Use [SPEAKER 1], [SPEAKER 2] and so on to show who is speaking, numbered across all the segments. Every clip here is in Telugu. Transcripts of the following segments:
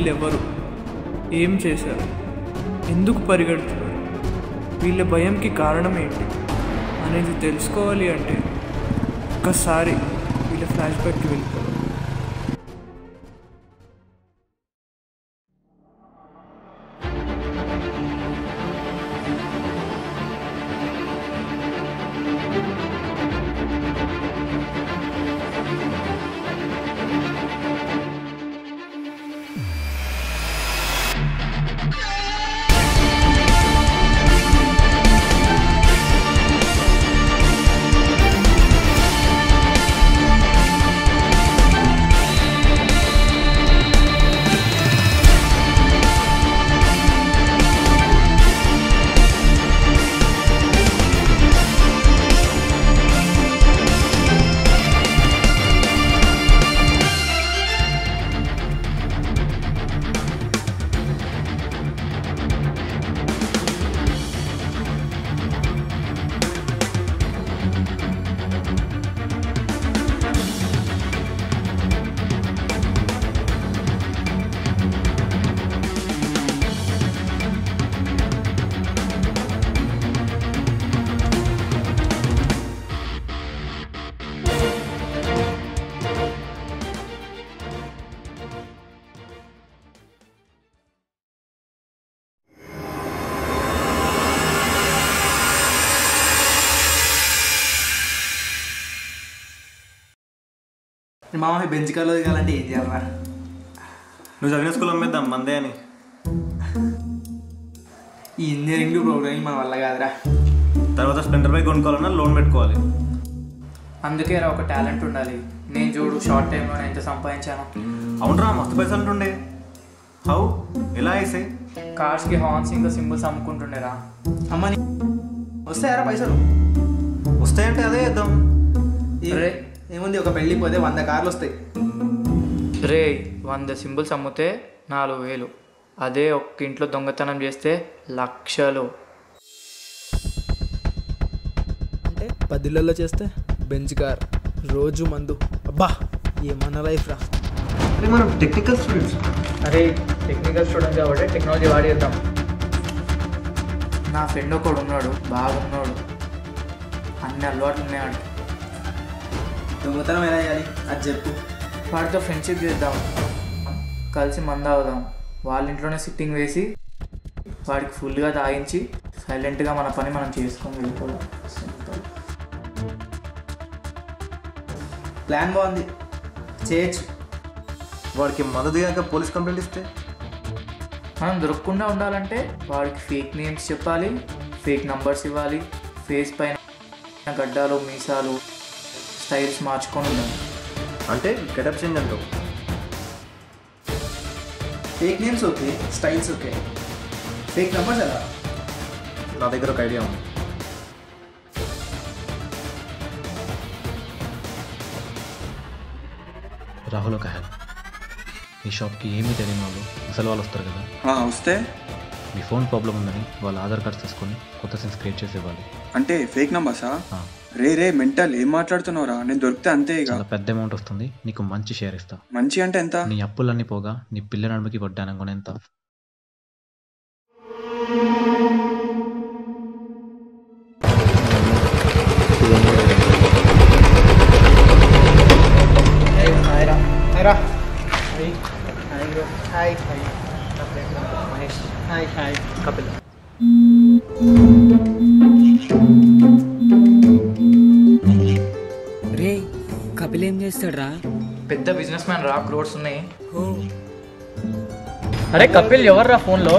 [SPEAKER 1] వీళ్ళెవరు, ఏం చేశారు, ఎందుకు పరిగెడుతున్నారు, వీళ్ళ భయంకి కారణం ఏంటి అనేది తెలుసుకోవాలి అంటే ఒక్కసారి వీళ్ళ ఫ్లాష్ బ్యాక్కి వెళ్ళిపోవాలి.
[SPEAKER 2] మామ బెంచ్ కార్లో దిగాలంటే ఏం చేయాలరా?
[SPEAKER 3] నువ్వు చదివిన స్కూల్ అమ్మేద్దాం మందే అని.
[SPEAKER 2] ఈ ఇంజనీరింగ్ ప్రోగ్రామింగ్ మన వల్ల కాదురా.
[SPEAKER 3] తర్వాత స్ప్లెండర్ బైక్ కొనుక్కోవాలన్నా లోన్ పెట్టుకోవాలి.
[SPEAKER 1] అందుకే రా ఒక టాలెంట్ ఉండాలి. నేను చూడు షార్ట్ టైంలో ఎంత సంపాదించాను.
[SPEAKER 3] అవునరా, మస్తు పైసలు ఉంటుండే. హౌ, ఎలా వేసాయి?
[SPEAKER 1] కార్స్కి హార్న్స్ ఇంకా సింబల్స్ అమ్ముకుంటుండేరా.
[SPEAKER 2] అమ్మని వస్తాయారా పైసలు?
[SPEAKER 3] వస్తాయంటే అదే వేద్దాం.
[SPEAKER 2] ఏముంది, ఒక పెళ్ళి పోతే 100 కార్లు వస్తాయి.
[SPEAKER 1] రే 100 సింబల్స్ అమ్మితే 4000. అదే ఒక్క ఇంట్లో దొంగతనం చేస్తే లక్షలు.
[SPEAKER 2] అంటే 10 చేస్తే బెంచ్ కార్, రోజు మందు. అబ్బా ఏమన్నా లైఫ్ రా.
[SPEAKER 3] అరే మనం టెక్నికల్ స్టూడెంట్స్.
[SPEAKER 1] అరే టెక్నికల్ స్టూడెంట్ కాబట్టి టెక్నాలజీ వాడేద్దాం. నా ఫ్రెండ్ ఒకడు ఉన్నాడు, బాగున్నాడు, అన్ని అలవాట్లు ఉన్నాడు.
[SPEAKER 2] దొంగతనం ఎలా చేయాలి అది చెప్పు.
[SPEAKER 1] వాడితో ఫ్రెండ్షిప్ చేద్దాం, కలిసి మందు అవుదాం, వాళ్ళ ఇంట్లోనే సిట్టింగ్ వేసి వాడికి ఫుల్గా తాగించి సైలెంట్గా మన పని మనం చేసుకొని వెళ్ళిపోదాం.
[SPEAKER 2] ప్లాన్ బాగుంది, చేయొచ్చు.
[SPEAKER 3] వాడికి మద్దతు దిగాక పోలీస్ కంప్లైంట్ ఇస్తే
[SPEAKER 1] మనం దొరకకుండా ఉండాలంటే వాడికి ఫేక్ నేమ్స్ చెప్పాలి, ఫేక్ నంబర్స్ ఇవ్వాలి, ఫేస్ పైన గడ్డాలు మీసాలు స్టైల్స్ మార్చుకొని ఉండాలి.
[SPEAKER 3] అంటే గెటప్ చేంజ్ అంటావు.
[SPEAKER 2] Fake names okay, styles okay, fake numbers ఎలా?
[SPEAKER 3] నా దగ్గర ఒక ఐడియా ఉంది.
[SPEAKER 4] రాహుల్ ఒక హ్యాక్. మీ షాప్కి ఏమీ తెలియని వాళ్ళు అసలు వాళ్ళు వస్తారు కదా,
[SPEAKER 5] వస్తే
[SPEAKER 4] మీ ఫోన్ ప్రాబ్లం ఉందని వాళ్ళ ఆధార్ కార్డ్స్ తీసుకొని కొత్త సిమ్స్ క్రియేట్ చేసి ఇవ్వాలి.
[SPEAKER 5] అంటే ఫేక్ నంబర్సా? రే మెంటల్, ఏం మాట్లాడుతున్నావురా? నేను దొరికితే అంతే. ఇక
[SPEAKER 4] చాలా పెద్ద అమౌంట్ వస్తుంది, నీకు మంచి షేర్ ఇస్తా.
[SPEAKER 5] మంచి అంటే ఎంత?
[SPEAKER 4] నీ అప్పులన్నీ పోగా నీ పిల్ల నడుముకి వడ్డానం కొని ఎంత?
[SPEAKER 1] కపిల్.
[SPEAKER 6] రే కపిల్ ఏం చేస్తాడ్రా?
[SPEAKER 1] పెద్ద బిజినెస్ మ్యాన్ రా, క్రోడ్స్ ఉన్నాయి. అరే కపిల్ ఎవర్రా ఫోన్లో?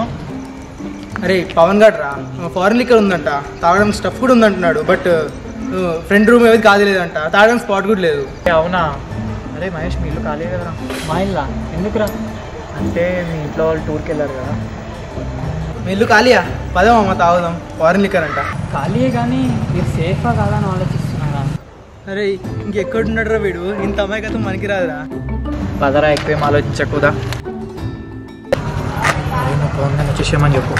[SPEAKER 2] అరే పవన్ గారు రా, ఫారెన్ లిక్కర్ ఉందంట, తాగడం స్టఫ్ కూడా ఉందంటున్నాడు. బట్ ఫ్రంట్ రూమ్ ఏది ఖాళీ లేదంట, తాగడం స్పాట్ కూడా లేదు.
[SPEAKER 1] అవునా? అరే మహేష్, మీ ఇల్లు ఖాళీ కదరా?
[SPEAKER 6] మా ఇల్లా? ఎందుకురా?
[SPEAKER 1] అంటే మీ ఇంట్లో వాళ్ళు టూర్కి వెళ్ళారు కదా.
[SPEAKER 2] మీ ఇల్లు ఖాళీయా? పదమమ్మ తాగుదాం, ఫారెన్ లిక్కర్ అంట.
[SPEAKER 6] ఖాళీయే కానీ మీరు సేఫా కాదా అని ఆలోచిస్తున్నారా?
[SPEAKER 2] అరే ఇంకెక్కడున్నాడు రా వీడు, ఇంత అమాయకత్వం మనకి రాదురా.
[SPEAKER 1] పదరా, ఎక్కువేం ఆలోచించకూదా. ఫోన్ వచ్చేసేమని చెప్పు.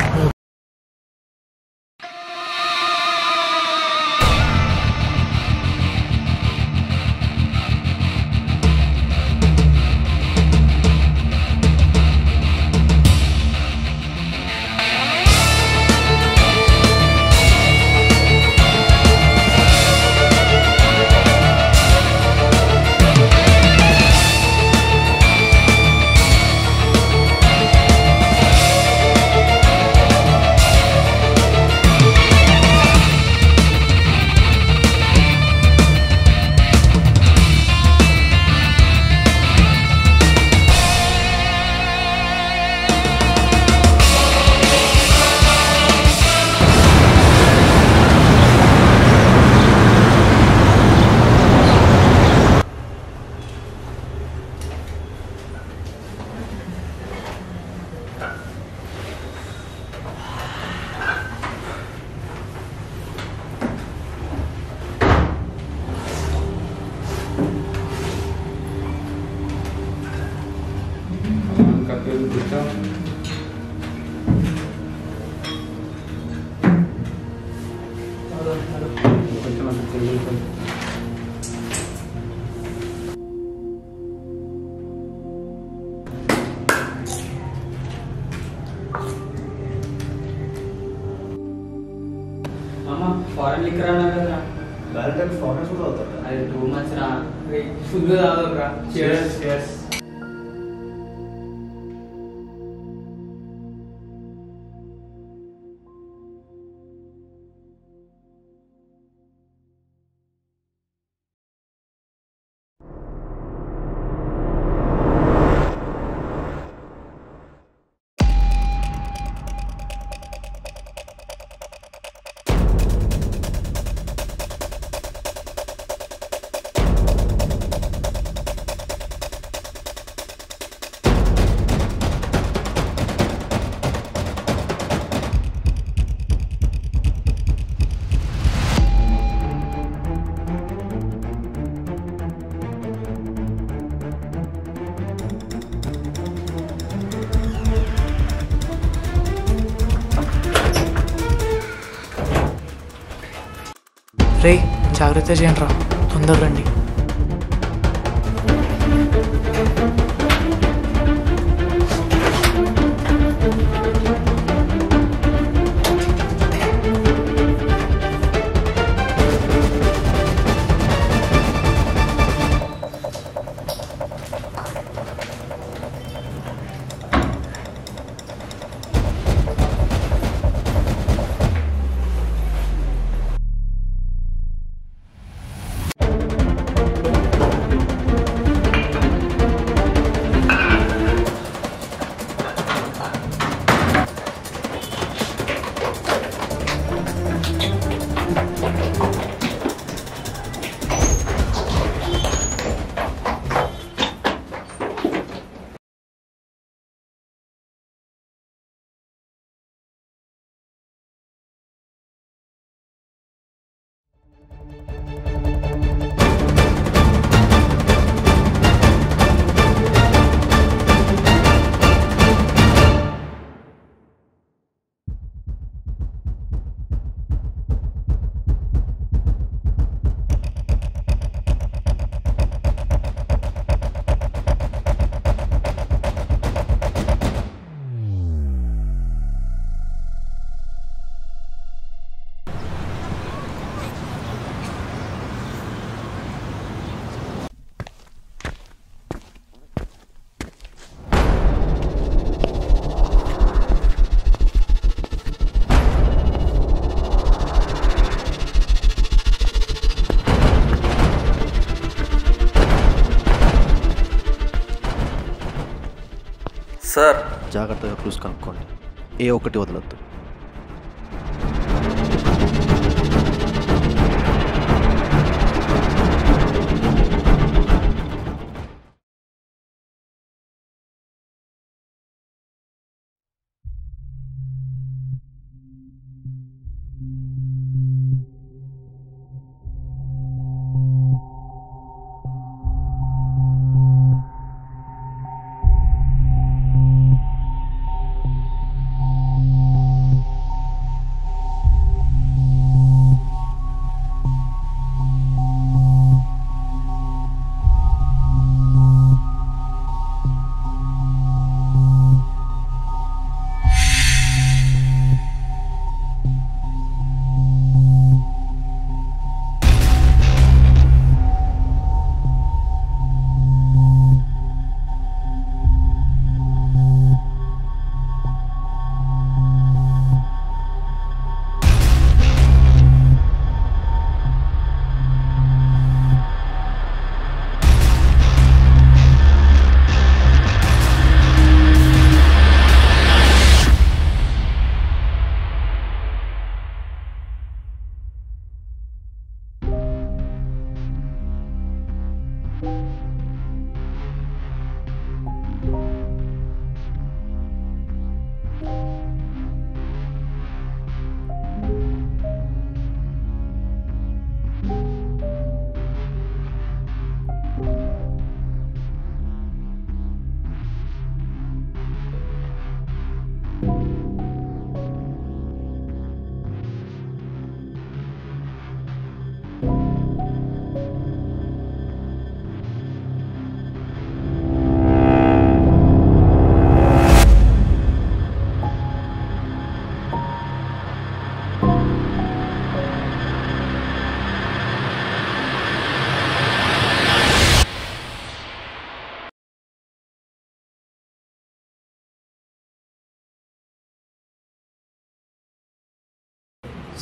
[SPEAKER 6] ఫారెన్ లిక్కర్ అన్నా కదరా
[SPEAKER 3] వ్యాలంటైన్ ఫారెన్స్ కూడా అవుతారు.
[SPEAKER 6] అది 2 months రా.
[SPEAKER 2] ఫుల్ తాగరా.
[SPEAKER 3] Cheers.
[SPEAKER 1] రే జాగ్రత్త చేయండి రా, తొందర రండి.
[SPEAKER 7] సార్
[SPEAKER 8] జాగ్రత్తగా క్లూస్ కనుక్కోండి, ఏ ఒక్కటి వదలొద్దు.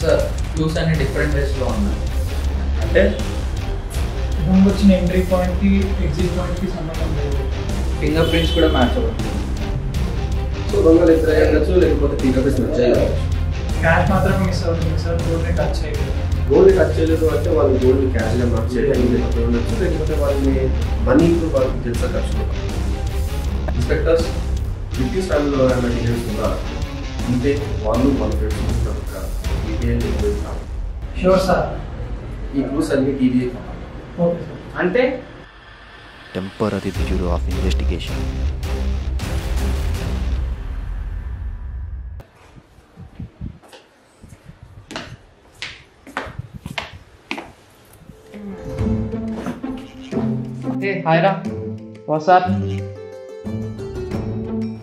[SPEAKER 1] సార్ క్లూస్ అన్ని డిఫరెంట్ వేస్లో ఉన్నాయి.
[SPEAKER 3] అంటే
[SPEAKER 2] రూమ్ వచ్చిన ఎంట్రీ పాయింట్కి ఎగ్జిట్ పాయింట్కి సంబంధం లేదు.
[SPEAKER 1] ఫింగర్ ప్రింట్స్ కూడా మ్యాచ్ అవుతుంది.
[SPEAKER 7] సో దొంగలు ఇద్దరు అయ్యొచ్చు, లేకపోతే ఫింగర్ ప్రింట్స్ మ్యాచ్ అయ్యవచ్చు.
[SPEAKER 2] క్యాష్ మాత్రమే మిస్ అవుతుంది సార్, గోల్డ్ని టచ్ చేయలేదు.
[SPEAKER 7] గోల్డ్ని టచ్ చేయలేదు అంటే వాళ్ళు గోల్డ్ని క్యాష్గా మ్యాచ్ చేయడం ఉండొచ్చు, లేకపోతే వాళ్ళని మనీకి వాళ్ళకి తెలుసా ఖర్చు. ఇన్స్పెక్టర్స్ బ్రిటిష్ ఫ్యామిలీలో ఏమైనా డీటెయిల్స్ ఉందా అంటే వాళ్ళు వాళ్ళ ఫ్రెండ్స్ ఒక డీటెయిల్
[SPEAKER 2] షూర్ సార్.
[SPEAKER 7] ఈ క్లూస్ అన్ని టీవీ
[SPEAKER 2] ఓకే సార్.
[SPEAKER 1] అంటే
[SPEAKER 8] టెంపరరీ బ్యూరో ఆఫ్ ఇన్వెస్టిగేషన్.
[SPEAKER 1] హాయ్రా వాట్సాప్.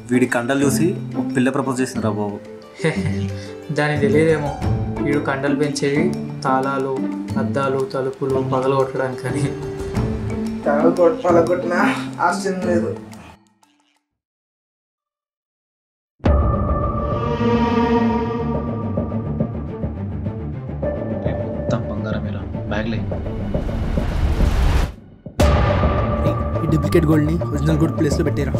[SPEAKER 3] వీడి కండలు చూసి ఒక పిల్ల ప్రపోజ్ చేసినరా బాబు.
[SPEAKER 1] దానికి తెలియదేమో వీడు కండలు పెంచేవి తాళాలు అద్దాలు తలుపులు పగలగొట్టడానికని.
[SPEAKER 2] పగలగొట్టిన ఆశ్చర్యం లేదు.
[SPEAKER 4] మొత్తం బంగారమేరా, బ్యాగ్లే.
[SPEAKER 2] ఈ డూప్లికేట్ గోల్డ్ని ఒరిజినల్ గోల్డ్ ప్లేస్లో పెట్టారా?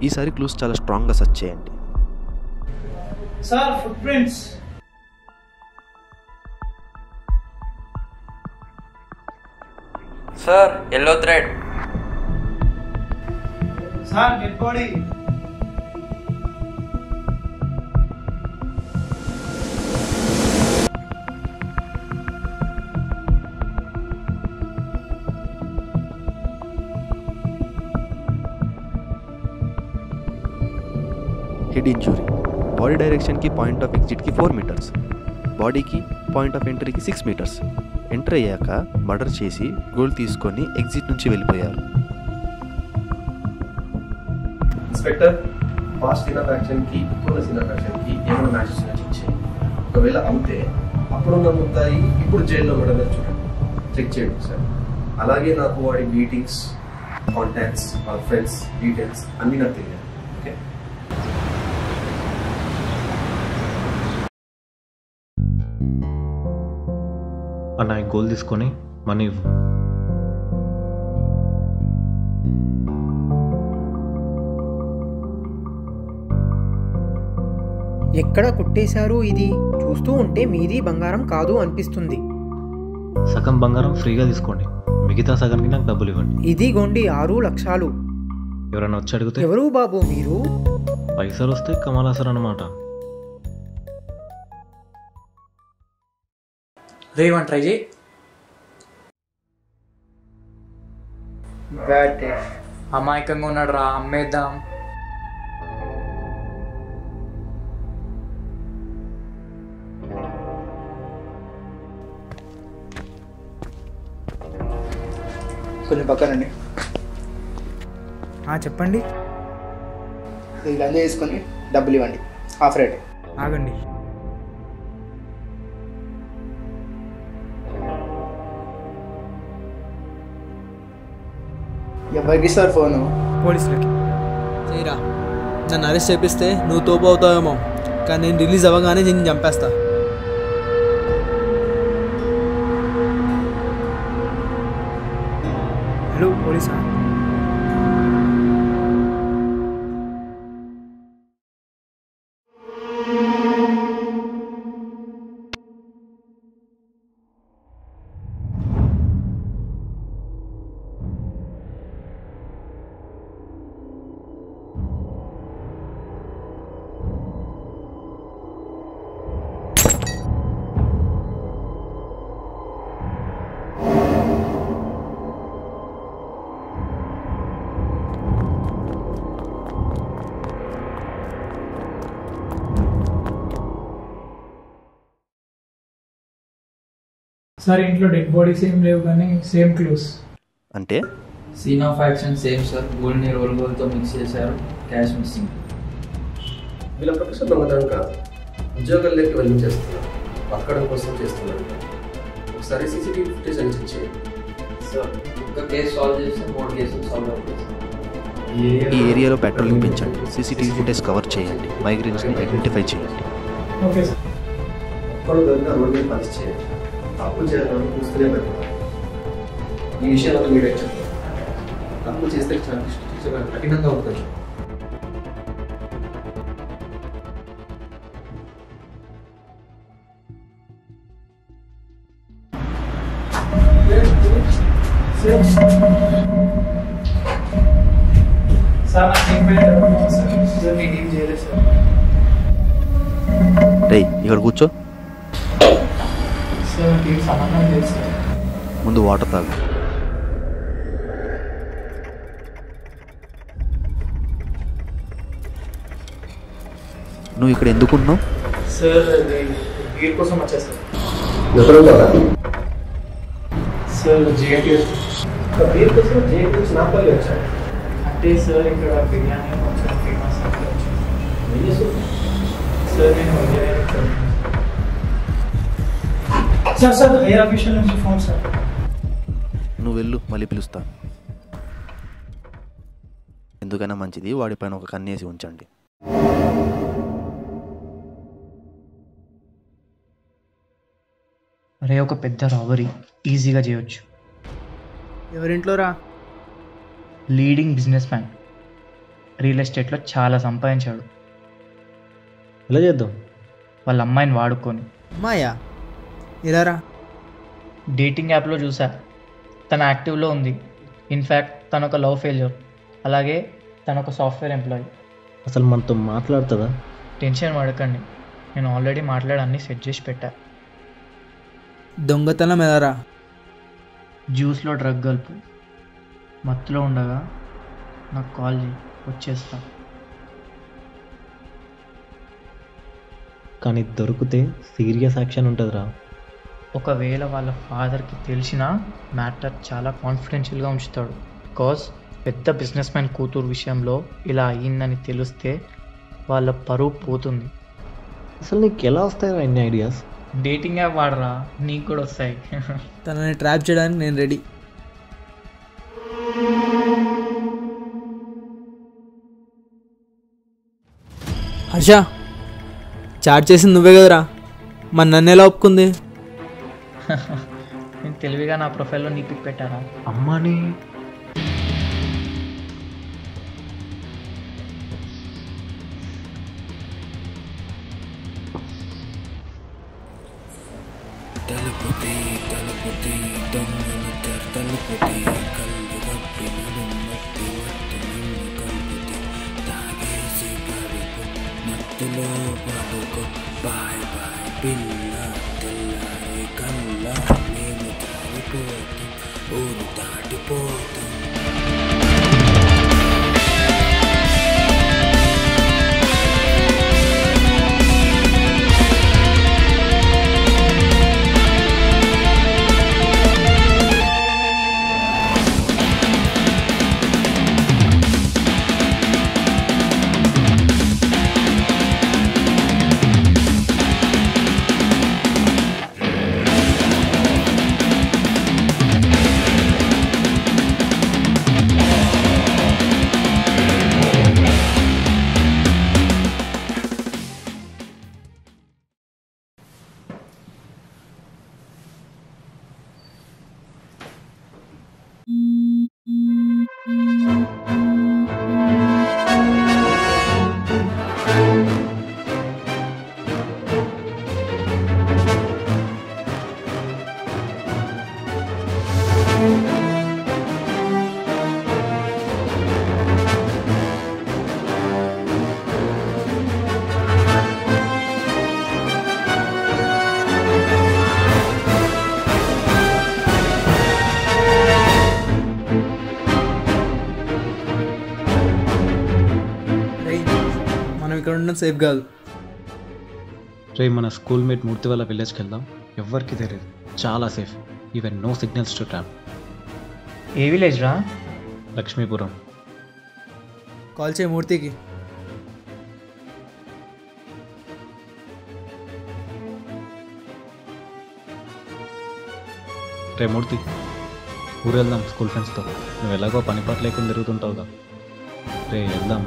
[SPEAKER 8] ఈసారి క్లూస్ చాలా స్ట్రాంగ్గా సెర్చ్ చేయండి.
[SPEAKER 2] Sir footprints.
[SPEAKER 5] Sir yellow thread.
[SPEAKER 2] Sir dead body.
[SPEAKER 8] Head injury. Body డైరెక్షన్కి పాయింట్ ఆఫ్ ఎగ్జిట్కి 4 మీటర్స్, బాడీకి పాయింట్ ఆఫ్ ఎంట్రీకి 6 మీటర్స్. ఎంటర్ అయ్యాక మర్డర్ చేసి గోల్డ్ తీసుకొని ఎగ్జిట్ నుంచి వెళ్ళిపోయారు.
[SPEAKER 7] ఇన్స్పెక్టర్ ఫాస్ట్ సీన్ ఆఫ్ యాక్షన్కి ఇప్పుడున్న సీన్ ఆఫ్ యాక్షన్కి ఏమైనా మ్యాచెస్ చెక్ చేయండి. ఒకవేళ అవుతే అప్పుడున్న ముద్దాయి ఇప్పుడు జైల్లో కూడా చూడండి, చెక్ చేయండి సార్. అలాగే నాకు వాడి మీటింగ్స్, కాంటాక్ట్స్, వాళ్ళ ఫ్రెండ్స్ డీటెయిల్స్ అన్నీ నాకు తెలియాలి. ఓకే.
[SPEAKER 4] అన్న ఈ గోల్ తీసుకొని మనీ ఇవ్వు.
[SPEAKER 9] ఎక్కడ కొట్టేశారు ఇది? చూస్తూ ఉంటే మీది బంగారం కాదు అనిపిస్తుంది.
[SPEAKER 4] సగం బంగారం ఫ్రీగా తీసుకోండి, మిగతా సగానికి నాకు డబ్బులు ఇవ్వండి.
[SPEAKER 9] ఇది గొండి 6 లక్షలు.
[SPEAKER 4] ఎవరైనా వచ్చి అడిగితే
[SPEAKER 9] ఎవరు బాబు మీరు?
[SPEAKER 4] పైసలు వస్తే కమలాసర్ అన్నమాట.
[SPEAKER 1] రేవన్ ట్రై చేయి. అమాయకంగా ఉన్నాడు రా, అమ్మేద్దాం.
[SPEAKER 2] కొంచెం పక్కనండి.
[SPEAKER 9] చెప్పండి.
[SPEAKER 2] ఇలా చేసుకొని డబ్బులు ఇవ్వండి, హాఫ్ రేట్.
[SPEAKER 9] ఆగండి.
[SPEAKER 2] ఎవరికి సార్ ఫోను?
[SPEAKER 9] పోలీసులకి.
[SPEAKER 10] చేయరా, నన్ను అరెస్ట్ చేపిస్తే నువ్వు తోపు అవుతావేమో, కానీ నేను రిలీజ్ అవ్వగానే నేను చంపేస్తా.
[SPEAKER 9] హలో పోలీసా?
[SPEAKER 11] సార్ ఇంట్లో డెడ్ బాడీస్ ఏం లేవు కానీ సేమ్ క్లూస్.
[SPEAKER 8] అంటే
[SPEAKER 6] scene of action same sir. గోల్డ్ని రోల్ గోల్తో మిక్స్ చేశారు. Cash missing.
[SPEAKER 7] వీళ్ళ ప్రొఫెషన్ దొంగతనం కాదు, ఉద్యోగాల్లోకి వెళ్ళి చేస్తున్నారు, బతకడం కోసం చేస్తున్నారు. ఒకసారి సీసీటీవీ ఫుటేజ్ అని చెక్ చేయండి
[SPEAKER 6] సార్. ఒక కేసు సాల్వ్ చేస్తే 3 కేసులు సాల్వ్ అవుతాయి సార్.
[SPEAKER 8] ఈ ఏరియాలో పెట్రోలింగ్ పెంచండి, సీసీటీవీ ఫుటేజ్ కవర్ చేయండి, మైగ్రెంట్స్ని ఐడెంటిఫై చేయండి.
[SPEAKER 11] Okay sir.
[SPEAKER 7] ఒక్కడు దొరికిన రోడ్డు మీద పని చేయండి. తప్పు చేయాలని చూస్తూనే పెడతారు. ఈ విషయాలను మీరు చెప్పండి. తప్పు చేస్తే చాలా కఠినంగా ఉంటుంది.
[SPEAKER 11] సార్ నాకు ఏం పేరు సార్, నేనేం చేయలేదు సార్.
[SPEAKER 8] రే ఇక్కడ కూర్చో.
[SPEAKER 11] సార్ నాకు సంబంధం లేదు సార్.
[SPEAKER 8] ముందు వాటర్ తాగు. నువ్వు ఇక్కడ ఎందుకున్నావు?
[SPEAKER 11] సార్ గేట్ కోసం వచ్చేస్తారు సార్. జేఎన్టీ
[SPEAKER 7] వీరి కోసం జేఎన్టీ నుంచి నాపల్లి వచ్చాడు.
[SPEAKER 11] అంటే సార్ ఇక్కడ బిర్యానీ కొంచెం ఫేమస్ సార్. నేను సార్ సార్ హైర్ ఆఫీషియల్ నుంచి ఫోన్ సార్.
[SPEAKER 8] నువ్వు వెళ్ళు, మళ్ళీ పిలుస్తా. ఎందుకైనా మంచిది వాడిపైన ఒక కన్నేసి ఉంచండి.
[SPEAKER 1] అరే ఒక పెద్ద రాబరీ ఈజీగా చేయొచ్చు.
[SPEAKER 2] ఎవరింట్లో రా?
[SPEAKER 1] లీడింగ్ బిజినెస్ మ్యాన్, రియల్ ఎస్టేట్లో చాలా సంపాదించాడు.
[SPEAKER 4] ఎలా చేద్దాం?
[SPEAKER 1] వాళ్ళ అమ్మాయిని వాడుకొని.
[SPEAKER 2] అమ్మాయా? ఇలా రా.
[SPEAKER 1] డేటింగ్ యాప్లో చూసా, తన యాక్టివ్లో ఉంది. ఇన్ఫ్యాక్ట్ తను ఒక లవ్ ఫెయిల్యూర్, అలాగే తను ఒక సాఫ్ట్వేర్ ఎంప్లాయీ.
[SPEAKER 4] అసలు మనతో మాట్లాడుతుందా?
[SPEAKER 1] టెన్షన్ పడకండి, నేను ఆల్రెడీ మాట్లాడి అన్నీ సెట్ చేసి పెట్టా.
[SPEAKER 10] దొంగతనం ఎలారా?
[SPEAKER 1] జ్యూస్లో డ్రగ్ కలుపు, మత్తులో ఉండగా నాకు కాల్ చేయి, వచ్చేస్తా.
[SPEAKER 4] కానీ దొరికితే సీరియస్ యాక్షన్ ఉంటుందిరా.
[SPEAKER 1] ఒకవేళ వాళ్ళ ఫాదర్కి తెలిసినా మ్యాటర్ చాలా కాన్ఫిడెన్షియల్గా ఉంచుతాడు. బికాజ్ పెద్ద బిజినెస్ మ్యాన్ కూతురు విషయంలో ఇలా అయ్యిందని తెలిస్తే వాళ్ళ పరువు పోతుంది.
[SPEAKER 4] అసలు నీకు ఎలా వస్తాయో ఇన్ని ఐడియాస్?
[SPEAKER 1] డేటింగ్ యాప్ వాడరా, నీకు కూడా వస్తాయి.
[SPEAKER 10] తనని ట్రాప్ చేయడానికి నేను రెడీ. హర్ష, చాట్ చేసింది నువ్వే కదరా, మరి నన్ను ఎలా ఒప్పుకుంది?
[SPEAKER 1] నేను తెలివిగా నా ప్రొఫైల్లో నీ పిక్ పెట్టారా?
[SPEAKER 4] అమ్మాని
[SPEAKER 10] మనం ఇక్కడ ఉండడం సేఫ్ కాదు.
[SPEAKER 4] రే మన స్కూల్ మేట్ మూర్తి వాళ్ళ విలేజ్కి వెళ్దాం. ఎవ్వరికి తెలియదు, చాలా safe, even know signals to trap.
[SPEAKER 1] A village రా?
[SPEAKER 4] లక్ష్మీపురం.
[SPEAKER 10] కాల్ చేయి మూర్తికి.
[SPEAKER 4] రే మూర్తి, ఊరు వెళ్దాం స్కూల్ ఫ్రెండ్స్తో. నువ్వు ఎలాగో పని పాట లేకుండా తిరుగుతుంటావుగా. రే వెళ్దాం.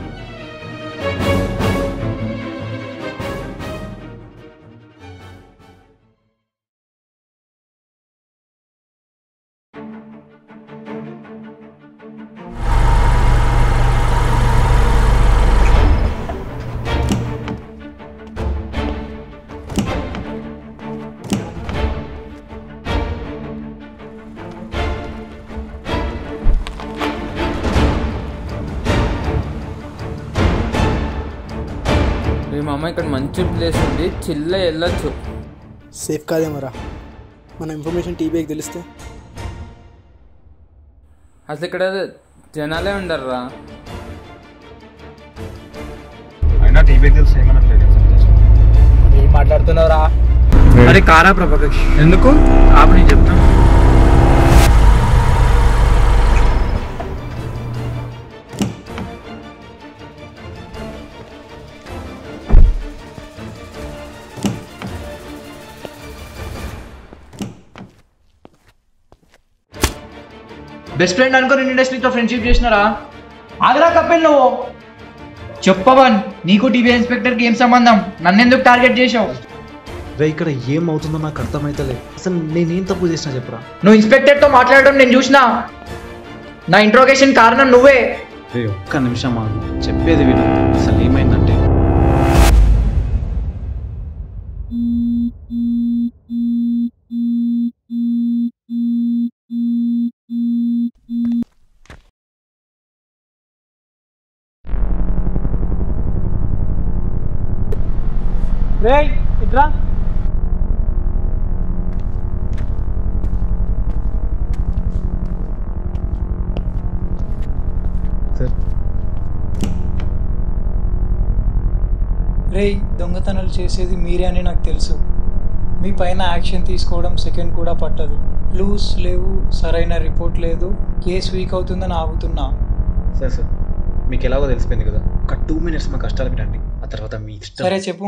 [SPEAKER 6] మా అమ్మ ఇక్కడ మంచి ప్లేస్ ఉంది, చిల్ల వెళ్ళొచ్చు.
[SPEAKER 10] సేఫ్ కాదేమరా, మన ఇన్ఫర్మేషన్ టీబీకి తెలిస్తే?
[SPEAKER 6] అసలు ఇక్కడ జనాలే ఉండర్రా.
[SPEAKER 3] అయినా టీబీకి తెలిసి ఏమనట్లేదు.
[SPEAKER 2] ఏం మాట్లాడుతున్నావురా?
[SPEAKER 1] అరే కారా ప్రభాకర్,
[SPEAKER 2] ఎందుకు
[SPEAKER 1] ఆపు నేను చెప్తాను. బెస్ట్ ఫ్రెండ్ అనుకో నేను ఇండస్ట్రీతో ఫ్రెండ్షిప్ చేసినారా? ఆగరా కపిల్, నువ్వు చెప్పవన్, నీకు టీవీ ఇన్స్పెక్టర్కి ఏం సంబంధం? నన్నెందుకు టార్గెట్ చేసావు?
[SPEAKER 4] రే ఇక్కడ ఏం అవుతుందో నాకు అర్థమైతలే. అసలు నేనేం తప్పు చేసినా చెప్పరా?
[SPEAKER 1] నువ్వు ఇన్స్పెక్టర్తో మాట్లాడడం నేను చూసినా. నా ఇంట్రోగేషన్ కారణం నువ్వే.
[SPEAKER 4] రే ఒక్క నిమిషం ఆగు, చెప్పేది విను. అసలు ఏమైందంటే
[SPEAKER 2] రేయ్ ఇట్రా.
[SPEAKER 4] సార్
[SPEAKER 11] రేయ్, దొంగతనాలు చేసేది మీరే అని నాకు తెలుసు. మీ పైన యాక్షన్ తీసుకోవడం సెకండ్ కూడా పట్టదు. క్లూస్ లేవు, సరైన రిపోర్ట్ లేదు, కేసు వీక్ అవుతుందని ఆగుతున్నా.
[SPEAKER 4] సార్ సార్ మీకు ఎలాగో తెలిసిపోయింది కదా, ఒక 2 minutes మా కష్టాలు వినండి, ఆ తర్వాత మీ ఇష్టం.
[SPEAKER 11] సరే చెప్పు.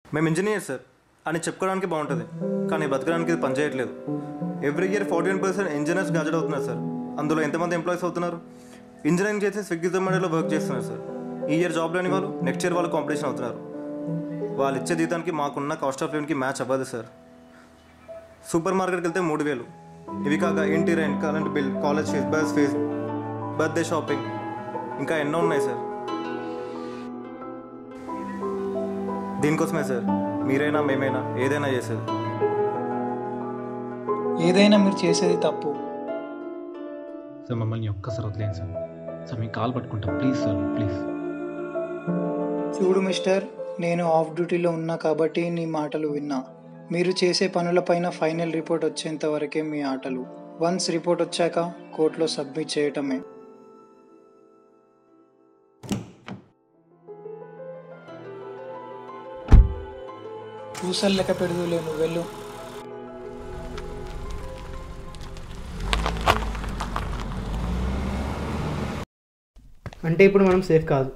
[SPEAKER 3] మేము ఇంజనీర్ సార్ అని చెప్పుకోవడానికి బాగుంటుంది, కానీ బతకడానికి ఇది పనిచేయట్లేదు. ఎవ్రీ ఇయర్ 41% ఇంజనీర్స్ గ్రాడ్యుయేట్ అవుతున్నారు సార్. అందులో ఎంతమంది ఎంప్లాయీస్ అవుతున్నారు? ఇంజనీరింగ్ చేసి స్విగ్గీ జొమాటోలో వర్క్ చేస్తున్నారు సార్. ఈ ఇయర్ జాబ్ లేని వాళ్ళు నెక్స్ట్ ఇయర్ వాళ్ళు కాంపిటీషన్ అవుతున్నారు. వాళ్ళు ఇచ్చే జీతానికి మాకున్న కాస్ట్ ఆఫ్ లివింగ్కి మ్యాచ్ అవ్వదు సార్. సూపర్ మార్కెట్కి వెళ్తే 3,000, ఇవి కాక ఇంటి rent, current bill, college fees, bus fees, birthday shopping, ఇంకా ఎన్నో ఉన్నాయి సార్. దీనికోసమే సార్ మీరైనా మేమైనా ఏదైనా చేసేది.
[SPEAKER 11] ఏదైనా మీరు చేసేది తప్పు.
[SPEAKER 4] సార్ మమ్మల్ని ఒక్కసారి వదిలేండి సార్. సార్ మీ కాల్ పట్టుకుంటాం ప్లీజ్ సార్, ప్లీజ్.
[SPEAKER 11] చూడు మిస్టర్, నేను ఆఫ్ డ్యూటీలో ఉన్నా కాబట్టి నీ మాటలు విన్నా. మీరు చేసే పనులపైన ఫైనల్ రిపోర్ట్ వచ్చేంత వరకే మీ ఆటలు. వన్స్ రిపోర్ట్ వచ్చాక కోర్టులో సబ్మిట్ చేయటమే. పూసలు లెక్క పెడుదులే, నువ్వు వెళ్ళు.
[SPEAKER 2] అంటే ఇప్పుడు మనం సేఫ్ కాదు.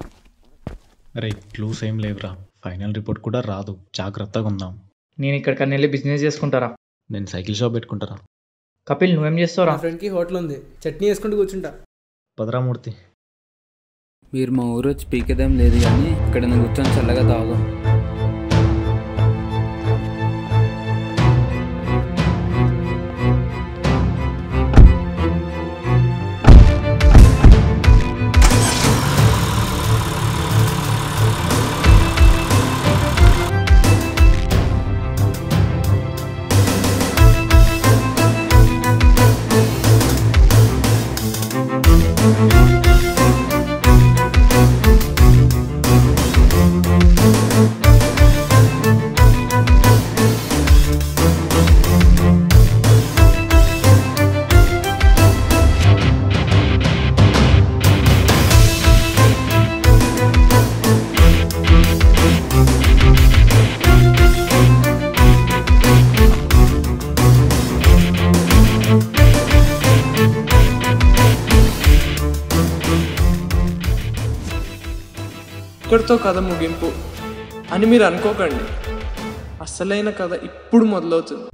[SPEAKER 4] అరే క్లూస్ ఏం లేవురా, ఫైనల్ రిపోర్ట్ కూడా రాదు, జాగ్రత్తగా ఉందాం.
[SPEAKER 1] నేను ఇక్కడికన్నా వెళ్ళి బిజినెస్ చేసుకుంటారా?
[SPEAKER 4] నేను సైకిల్ షాప్ పెట్టుకుంటారా.
[SPEAKER 1] కపిల్ నువ్వేం చేస్తావురా?
[SPEAKER 10] నా ఫ్రెండ్కి హోటల్ ఉంది, చట్నీ వేసుకుంటూ కూర్చుంటా.
[SPEAKER 4] భద్రామూర్తి,
[SPEAKER 6] మీరు మా ఊరు వచ్చి పీకేదేం లేదు, కానీ ఇక్కడ నేను కూర్చొని చల్లగా తాగుదాం.
[SPEAKER 12] ఇక్కడితో కథ ముగింపు అని మీరు అనుకోకండి. అసలైన కథ ఇప్పుడు మొదలవుతుంది.